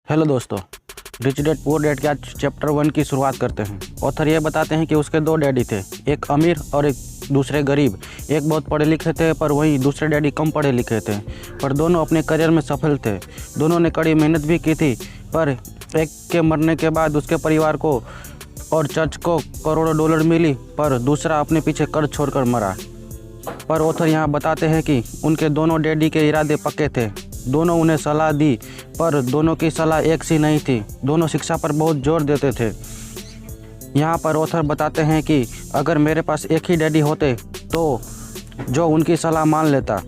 Hello दोस्तों, rich dad poor dad के आज चैप्टर 1 की शुरुआत करते हैं। ऑथर ये बताते हैं कि उसके दो डैडी थे, एक अमीर और एक दूसरे गरीब। एक बहुत पढ़े लिखे थे पर वहीं दूसरे डैडी कम पढ़े लिखे थे, पर दोनों अपने करियर में सफल थे। दोनों ने कड़ी मेहनत भी की थी, पर एक के मरने के बाद उसके परिवार को और चर्च को करोड़ों डॉलर मिली, पर दूसरा अपने पीछे कर्ज छोड़कर मरा। पर ऑथर यहाँ बताते हैं कि उनके दोनों डैडी के इरादे पक्के थे। दोनों उन्हें सलाह दी, पर दोनों की सलाह एक सी नहीं थी। दोनों शिक्षा पर बहुत जोर देते थे। यहाँ पर ऑथर बताते हैं कि अगर मेरे पास एक ही डैडी होते तो जो उनकी सलाह मान लेता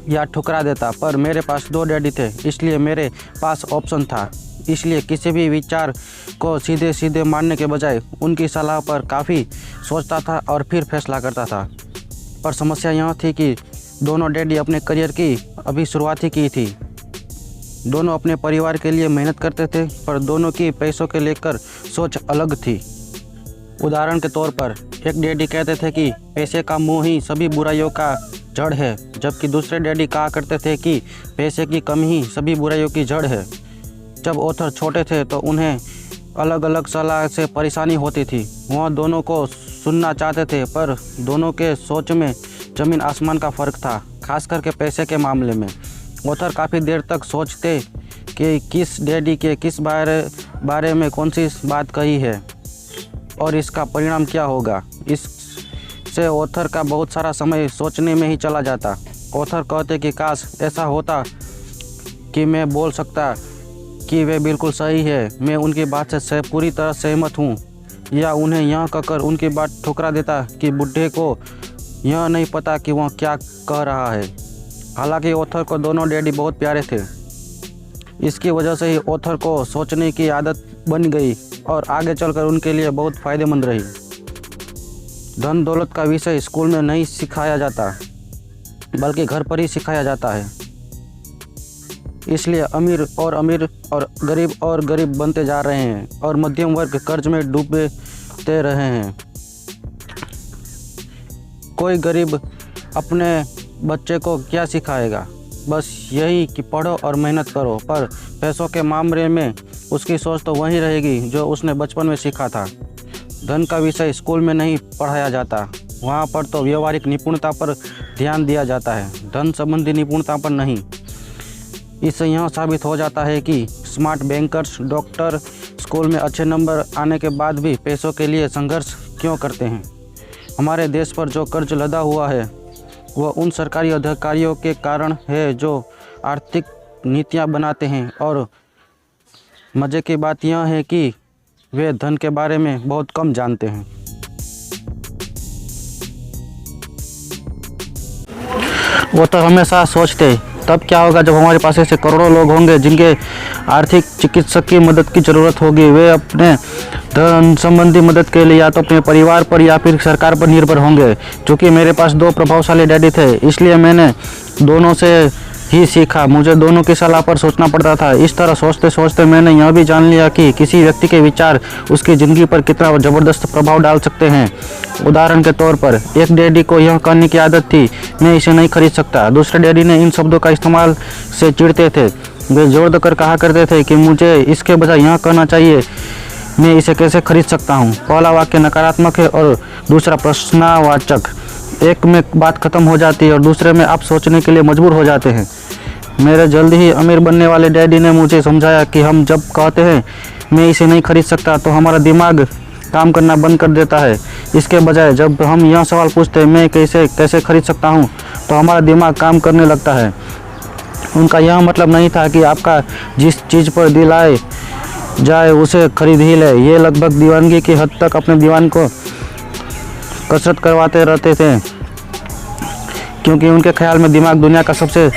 या ठुकरा देता, पर मेरे पास दो डैडी थे, इसलिए मेरे पास ऑप्शन था। इसलिए किसी भी विचार को सीधे सीधे मानने के बजाय उनकी सलाह पर काफ़ी सोचता था और फिर फैसला करता था। पर समस्या यहाँ थी कि दोनों डैडी अपने करियर की अभी शुरुआत ही की थी। दोनों अपने परिवार के लिए मेहनत करते थे, पर दोनों की पैसों के लेकर सोच अलग थी। उदाहरण के तौर पर एक डैडी कहते थे कि पैसे का मोह ही सभी बुराइयों का जड़ है, जबकि दूसरे डैडी कहा करते थे कि पैसे की कमी ही सभी बुराइयों की जड़ है। जब ऑथर छोटे थे तो उन्हें अलग अलग सलाह से परेशानी होती थी। वह दोनों को सुनना चाहते थे, पर दोनों के सोच में ज़मीन आसमान का फ़र्क था, खास करके पैसे के मामले में। ऑथर काफ़ी देर तक सोचते कि किस डैडी के किस बारे में कौन सी बात कही है और इसका परिणाम क्या होगा। इससे ऑथर का बहुत सारा समय सोचने में ही चला जाता। ऑथर कहते कि काश ऐसा होता कि मैं बोल सकता कि वे बिल्कुल सही है, मैं उनकी बात से पूरी तरह सहमत हूँ, या उन्हें यह कहकर उनकी बात ठुकरा देता कि बुढ़े को यह नहीं पता कि वह क्या कह रहा है। हालांकि ऑथर को दोनों डैडी बहुत प्यारे थे। इसकी वजह से ही ऑथर को सोचने की आदत बन गई और आगे चलकर उनके लिए बहुत फ़ायदेमंद रही। धन दौलत का विषय स्कूल में नहीं सिखाया जाता, बल्कि घर पर ही सिखाया जाता है। इसलिए अमीर और गरीब बनते जा रहे हैं और मध्यम वर्ग कर्ज में डूबते रहे हैं। कोई गरीब अपने बच्चे को क्या सिखाएगा? बस यही कि पढ़ो और मेहनत करो, पर पैसों के मामले में उसकी सोच तो वही रहेगी जो उसने बचपन में सीखा था। धन का विषय स्कूल में नहीं पढ़ाया जाता, वहाँ पर तो व्यवहारिक निपुणता पर ध्यान दिया जाता है, धन संबंधी निपुणता पर नहीं। इससे यह साबित हो जाता है कि स्मार्ट बैंकर्स, डॉक्टर स्कूल में अच्छे नंबर आने के बाद भी पैसों के लिए संघर्ष क्यों करते हैं। हमारे देश पर जो कर्ज लदा हुआ है वह उन सरकारी अधिकारियों के कारण है जो आर्थिक नीतियां बनाते हैं, और मज़े की बात यह है कि वे धन के बारे में बहुत कम जानते हैं। वो तो हमेशा सोचते तब क्या होगा जब हमारे पास ऐसे करोड़ों लोग होंगे जिनके आर्थिक चिकित्सक की मदद की ज़रूरत होगी। वे अपने धन संबंधी मदद के लिए या तो अपने परिवार पर या फिर सरकार पर निर्भर होंगे। क्योंकि मेरे पास दो प्रभावशाली डैडी थे, इसलिए मैंने दोनों से ही सीखा। मुझे दोनों की सलाह पर सोचना पड़ता था। इस तरह सोचते सोचते मैंने यह भी जान लिया कि किसी व्यक्ति के विचार उसकी ज़िंदगी पर कितना ज़बरदस्त प्रभाव डाल सकते हैं। उदाहरण के तौर पर एक डैडी को यह कहने की आदत थी, मैं इसे नहीं खरीद सकता। दूसरे डैडी ने इन शब्दों का इस्तेमाल से चिढ़ते थे। वे जोर देकर कहा करते थे कि मुझे इसके बजाय यह कहना चाहिए, मैं इसे कैसे खरीद सकता हूँ। पहला वाक्य नकारात्मक है और दूसरा प्रश्नवाचक। एक में बात खत्म हो जाती है और दूसरे में आप सोचने के लिए मजबूर हो जाते हैं। मेरे जल्द ही अमीर बनने वाले डैडी ने मुझे समझाया कि हम जब कहते हैं मैं इसे नहीं खरीद सकता तो हमारा दिमाग काम करना बंद कर देता है। इसके बजाय जब हम यह सवाल पूछते हैं मैं कैसे खरीद सकता हूँ, तो हमारा दिमाग काम करने लगता है। उनका यह मतलब नहीं था कि आपका जिस चीज़ पर दिल आए जाए उसे खरीद ही ले। ये लगभग दीवानगी की हद तक अपने दीवान को कसरत करवाते रहते थे, क्योंकि उनके ख्याल में दिमाग दुनिया का सबसे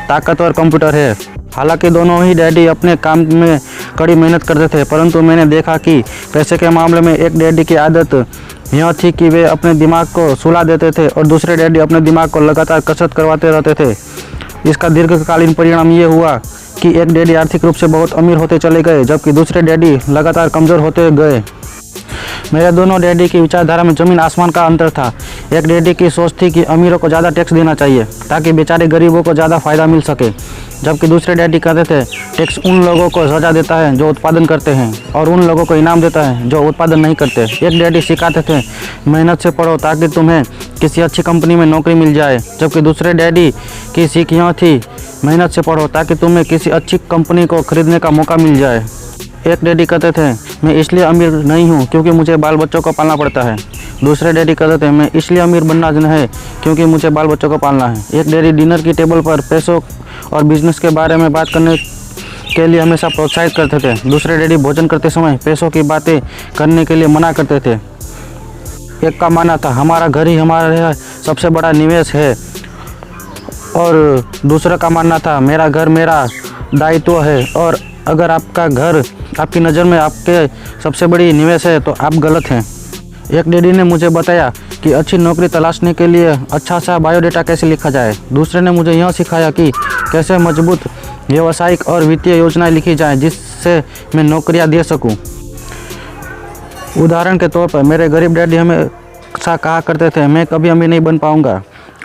ताकतवर कंप्यूटर है। हालांकि दोनों ही डैडी अपने काम में कड़ी मेहनत करते थे, परंतु मैंने देखा कि पैसे के मामले में एक डैडी की आदत यह थी कि वे अपने दिमाग को सुला देते थे और दूसरे डैडी अपने दिमाग को लगातार कसरत करवाते रहते थे। इसका दीर्घकालीन परिणाम ये हुआ कि एक डैडी आर्थिक रूप से बहुत अमीर होते चले गए, जबकि दूसरे डैडी लगातार कमज़ोर होते गए। मेरे दोनों डैडी की विचारधारा में ज़मीन आसमान का अंतर था। एक डैडी की सोच थी कि अमीरों को ज़्यादा टैक्स देना चाहिए ताकि बेचारे गरीबों को ज़्यादा फ़ायदा मिल सके। जबकि दूसरे डैडी कहते थे टैक्स उन लोगों को सजा देता है जो उत्पादन करते हैं और उन लोगों को इनाम देता है जो उत्पादन नहीं करते। एक डैडी सिखाते थे मेहनत से पढ़ो ताकि तुम्हें किसी अच्छी कंपनी में नौकरी मिल जाए, जबकि दूसरे डैडी की सीख यह थी मेहनत से पढ़ो ताकि तुम्हें किसी अच्छी कंपनी को खरीदने का मौका मिल जाए। एक डैडी कहते थे मैं इसलिए अमीर नहीं हूँ क्योंकि मुझे बाल बच्चों को पालना पड़ता है। दूसरे डैडी कहते थे मैं इसलिए अमीर बनना है क्योंकि मुझे बाल बच्चों को पालना है। एक डैडी डिनर की टेबल पर पैसों और बिजनेस के बारे में बात करने के लिए हमेशा प्रोत्साहित करते थे। दूसरे डैडी भोजन करते समय पैसों की बातें करने के लिए मना करते थे। एक का मानना था हमारा घर ही हमारा सबसे बड़ा निवेश है और दूसरे का मानना था मेरा घर मेरा दायित्व है, और अगर आपका घर आपकी नज़र में आपके सबसे बड़ी निवेश है तो आप गलत हैं। एक डैडी ने मुझे बताया कि अच्छी नौकरी तलाशने के लिए अच्छा सा बायोडाटा कैसे लिखा जाए। दूसरे ने मुझे यह सिखाया कि कैसे मजबूत व्यावसायिक और वित्तीय योजनाएं लिखी जाएं जिससे मैं नौकरियां दे सकूं। उदाहरण के तौर पर मेरे गरीब डैडी हमेशा कहा करते थे मैं कभी अमीर नहीं बन पाऊंगा,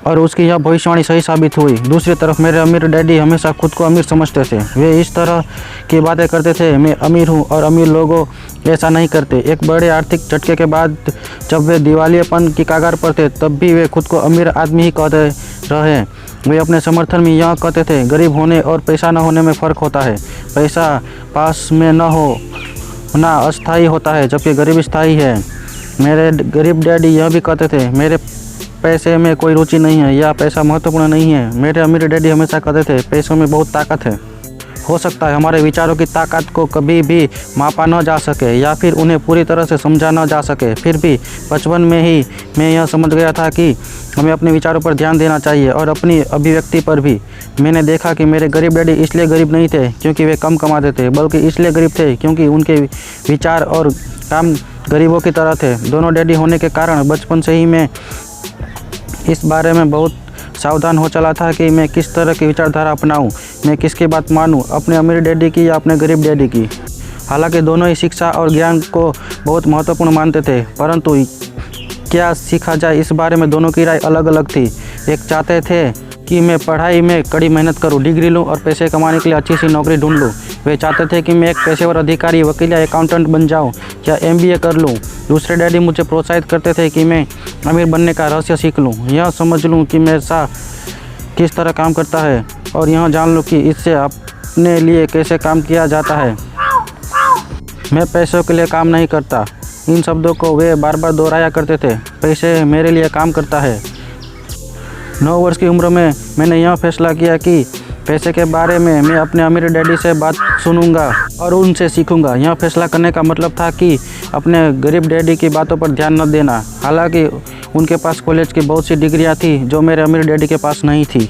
और उसकी यह भविष्यवाणी सही साबित हुई। दूसरी तरफ मेरे अमीर डैडी हमेशा खुद को अमीर समझते थे। वे इस तरह की बातें करते थे मैं अमीर हूँ और अमीर लोगों ऐसा नहीं करते। एक बड़े आर्थिक झटके के बाद जब वे दिवालियापन की कगार पर थे तब भी वे खुद को अमीर आदमी ही कहते रहे। वे अपने समर्थन में यह कहते थे गरीब होने और पैसा न होने में फ़र्क होता है। पैसा पास में न होना अस्थायी होता है जबकि गरीब स्थायी है। मेरे गरीब डैडी यह भी कहते थे मेरे पैसे में कोई रुचि नहीं है या पैसा महत्वपूर्ण नहीं है। मेरे अमीर डैडी हमेशा कहते थे पैसों में बहुत ताकत है। हो सकता है हमारे विचारों की ताकत को कभी भी मापा न जा सके या फिर उन्हें पूरी तरह से समझा न जा सके, फिर भी बचपन में ही मैं यह समझ गया था कि हमें अपने विचारों पर ध्यान देना चाहिए और अपनी अभिव्यक्ति पर भी। मैंने देखा कि मेरे गरीब डैडी इसलिए गरीब नहीं थे क्योंकि वे कम कमाते थे, बल्कि इसलिए गरीब थे क्योंकि उनके विचार और काम गरीबों की तरह थे। दोनों डैडी होने के कारण बचपन से ही मैं इस बारे में बहुत सावधान हो चला था कि मैं किस तरह की विचारधारा अपनाऊं, मैं किसकी बात मानूं, अपने अमीर डैडी की या अपने गरीब डैडी की। हालांकि दोनों ही शिक्षा और ज्ञान को बहुत महत्वपूर्ण मानते थे, परंतु क्या सीखा जाए इस बारे में दोनों की राय अलग अलग थी। एक चाहते थे कि मैं पढ़ाई में कड़ी मेहनत करूं, डिग्री लूं और पैसे कमाने के लिए अच्छी सी नौकरी ढूंढ लूं। वे चाहते थे कि मैं एक पेशेवर अधिकारी, वकील या अकाउंटेंट बन जाऊं या MBA कर लूं। दूसरे डैडी मुझे प्रोत्साहित करते थे कि मैं अमीर बनने का रहस्य सीख लूं, यह समझ लूं कि पैसा किस तरह काम करता है और यह जान लूं कि इससे अपने लिए कैसे काम किया जाता है। मैं पैसों के लिए काम नहीं करता, इन शब्दों को वे बार बार दोहराया करते थे। पैसे मेरे लिए काम करता है। 9 वर्ष की उम्र में मैंने यह फैसला किया कि पैसे के बारे में मैं अपने अमीर डैडी से बात सुनूंगा और उनसे सीखूंगा। यह फैसला करने का मतलब था कि अपने गरीब डैडी की बातों पर ध्यान न देना। हालांकि उनके पास कॉलेज की बहुत सी डिग्रियां थी जो मेरे अमीर डैडी के पास नहीं थी।